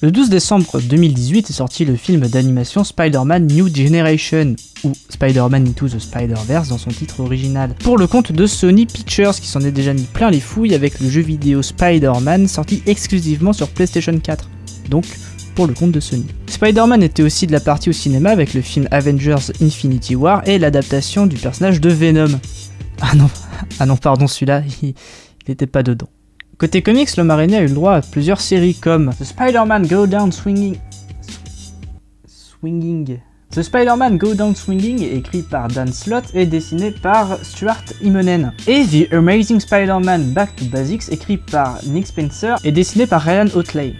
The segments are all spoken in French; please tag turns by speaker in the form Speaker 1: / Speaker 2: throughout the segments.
Speaker 1: Le 12 décembre 2018 est sorti le film d'animation Spider-Man New Generation, ou Spider-Man Into the Spider-Verse dans son titre original, pour le compte de Sony Pictures qui s'en est déjà mis plein les fouilles avec le jeu vidéo Spider-Man sorti exclusivement sur PlayStation 4, donc pour le compte de Sony. Spider-Man était aussi de la partie au cinéma avec le film Avengers Infinity War et l'adaptation du personnage de Venom. Ah non pardon, celui-là, il n'était pas dedans. Côté comics, l'homme araignée a eu le droit à plusieurs séries comme The Spider-Man Go Down Swinging. The Spider-Man Go Down Swinging, écrit par Dan Slott et dessiné par Stuart Immonen. Et The Amazing Spider-Man Back to Basics, écrit par Nick Spencer et dessiné par Ryan Otley.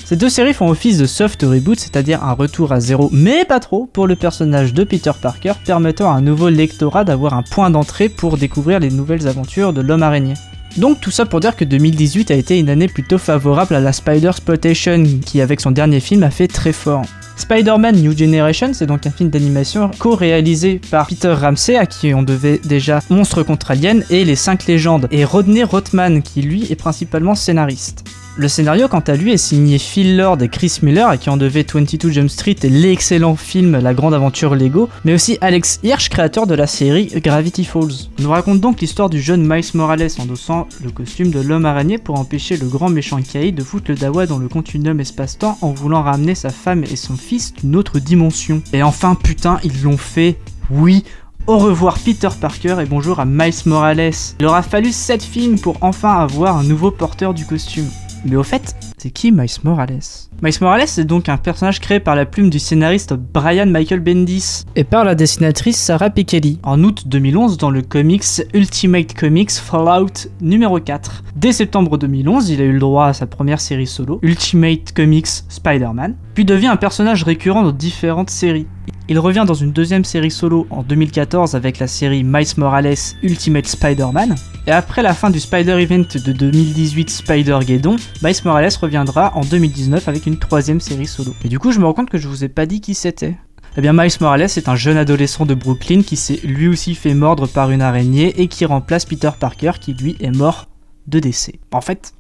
Speaker 1: Ces deux séries font office de soft reboot, c'est-à-dire un retour à zéro, mais pas trop, pour le personnage de Peter Parker, permettant à un nouveau lectorat d'avoir un point d'entrée pour découvrir les nouvelles aventures de l'homme araignée. Donc tout ça pour dire que 2018 a été une année plutôt favorable à la Spider-Sploitation, qui avec son dernier film a fait très fort. Spider-Man New Generation, c'est donc un film d'animation co-réalisé par Peter Ramsey, à qui on devait déjà Monstres contre Aliens et Les 5 légendes, et Rodney Rothman, qui lui est principalement scénariste. Le scénario, quant à lui, est signé Phil Lord et Chris Miller, à qui on devait 22 Jump Street et l'excellent film La Grande Aventure Lego, mais aussi Alex Hirsch, créateur de la série Gravity Falls. On nous raconte donc l'histoire du jeune Miles Morales endossant le costume de l'homme araignée pour empêcher le grand méchant Kaïd de foutre le dawa dans le continuum espace-temps en voulant ramener sa femme et son fils d'une autre dimension. Et enfin, putain, ils l'ont fait, oui. Au revoir Peter Parker et bonjour à Miles Morales. Il aura fallu 7 films pour enfin avoir un nouveau porteur du costume. Mais au fait, c'est qui Miles Morales? Miles Morales est donc un personnage créé par la plume du scénariste Brian Michael Bendis et par la dessinatrice Sarah Pichelli en août 2011 dans le comics Ultimate Comics Fallout numéro 4. Dès septembre 2011, il a eu le droit à sa première série solo, Ultimate Comics Spider-Man, puis devient un personnage récurrent dans différentes séries. Il revient dans une deuxième série solo en 2014 avec la série Miles Morales Ultimate Spider-Man. Et après la fin du Spider-Event de 2018 Spider-Geddon, Miles Morales reviendra en 2019 avec une troisième série solo. Et du coup, je me rends compte que je vous ai pas dit qui c'était. Eh bien, Miles Morales est un jeune adolescent de Brooklyn qui s'est lui aussi fait mordre par une araignée et qui remplace Peter Parker qui lui est mort de décès. En fait,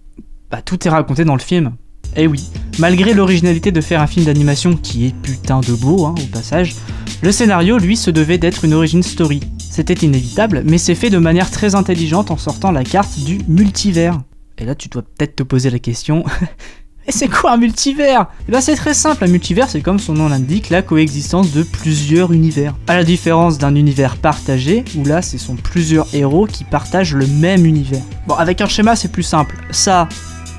Speaker 1: tout est raconté dans le film. Eh oui, malgré l'originalité de faire un film d'animation qui est putain de beau, au passage, le scénario, lui, se devait d'être une origin story. C'était inévitable, mais c'est fait de manière très intelligente en sortant la carte du multivers. Et là, tu dois peut-être te poser la question, mais c'est quoi un multivers? Eh ben c'est très simple, un multivers c'est comme son nom l'indique, la coexistence de plusieurs univers. À la différence d'un univers partagé, où là, ce sont plusieurs héros qui partagent le même univers. Bon, avec un schéma, c'est plus simple. Ça,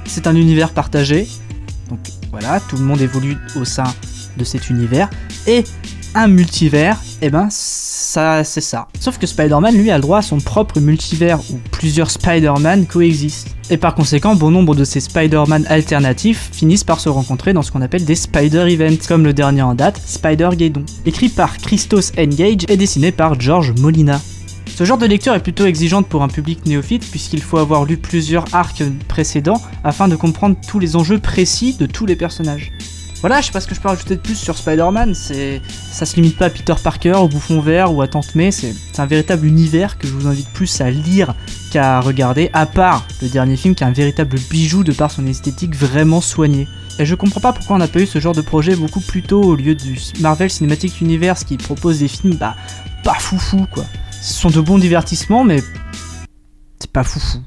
Speaker 1: c'est un univers partagé, donc voilà, tout le monde évolue au sein de cet univers, et un multivers, eh ben ça c'est ça. Sauf que Spider-Man lui a le droit à son propre multivers où plusieurs Spider-Man coexistent. Et par conséquent, bon nombre de ces Spider-Man alternatifs finissent par se rencontrer dans ce qu'on appelle des Spider-Events, comme le dernier en date, Spider-Geddon, écrit par Christos Engage et dessiné par George Molina. Ce genre de lecture est plutôt exigeante pour un public néophyte puisqu'il faut avoir lu plusieurs arcs précédents afin de comprendre tous les enjeux précis de tous les personnages. Voilà, je sais pas ce que je peux rajouter de plus sur Spider-Man, ça se limite pas à Peter Parker, au Bouffon Vert ou à Tante May, c'est un véritable univers que je vous invite plus à lire qu'à regarder, à part le dernier film qui est un véritable bijou de par son esthétique vraiment soignée. Et je comprends pas pourquoi on n'a pas eu ce genre de projet beaucoup plus tôt au lieu du Marvel Cinematic Universe qui propose des films pas foufou quoi. Ce sont de bons divertissements mais c'est pas foufou.